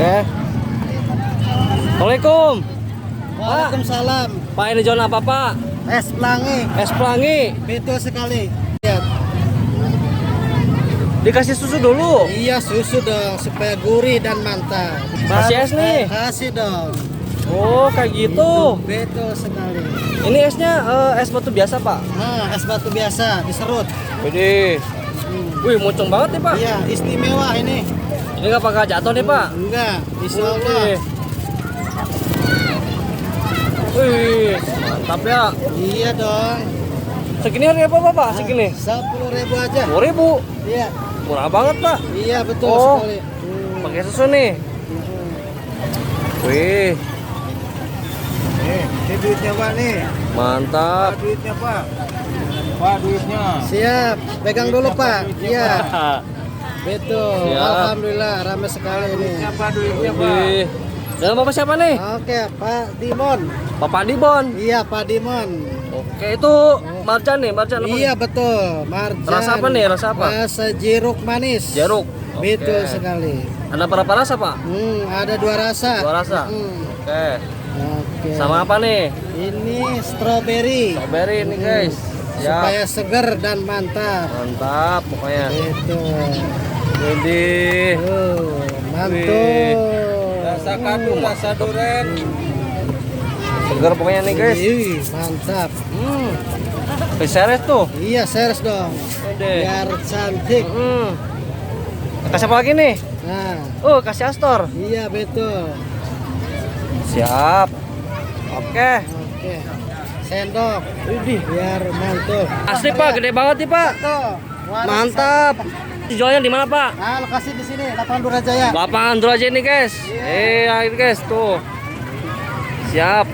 Oke. Assalamualaikum. Waalaikumsalam. Pak, ini jualan apa Pak? Es pelangi. Es pelangi. Betul sekali. Lihat. Dikasih susu dulu. Iya, susu dong supaya gurih dan mantap. Kasih es nih. Kasih dong. Oh, kayak gitu. Betul sekali. Ini esnya es batu biasa Pak. Nah, es batu biasa diserut. Widih. Wih, muncung banget nih Pak. Iya, istimewa ini. Ini nggak bakal jatuh nih Pak. Enggak, insya Allah. Wih. Wih, mantap ya. Iya dong. Segini harga apa Pak? Segini? 10.000 aja. 10.000. Iya. Murah banget Pak. Iya, betul Oh. sekali. Pakai susu nih. Wih, Ini duitnya Pak nih. mantap. Duitnya Pak. Pak duitnya. Siap. Pegang dulu Pak. Iya. Betul. Siap. Alhamdulillah ramai sekali ini. Wih. Dalam bapak siapa nih? Oke, Pak Dimon. Bapak Dibon. Iya, Pak Dimon. Oke, itu marjan nih, marjan apa? Iya, betul. Marjan. Rasa apa nih? Rasa apa? Rasa jeruk manis. Jeruk. Betul Oke. sekali. Ada berapa rasa Pak? Ada 2 rasa. 2 rasa. Oke. Oke. Sama apa nih? Ini strawberry. Strawberry ini guys. Siap. Supaya segar dan mantap. Mantap pokoknya. Betul. Widih. Mantul. Rasa kadu, rasa duren. Segar pokoknya nih guys. Wih, mantap. Peseres tuh. Iya, serius dong. Udah. Biar cantik. Kasih apa lagi nih? Nah, Kasih Astor. iya betul. Siap. Oke. Oke. Sendok. Widih. Biar mantul. Asli Pak, gede banget nih Pak. Tuh. Mantap. Dijualnya di mana Pak? Nah, lokasi di sini, Lapangan Durajaya. Lapangan Durajaya nih guys. Ayo guys tuh. Siap.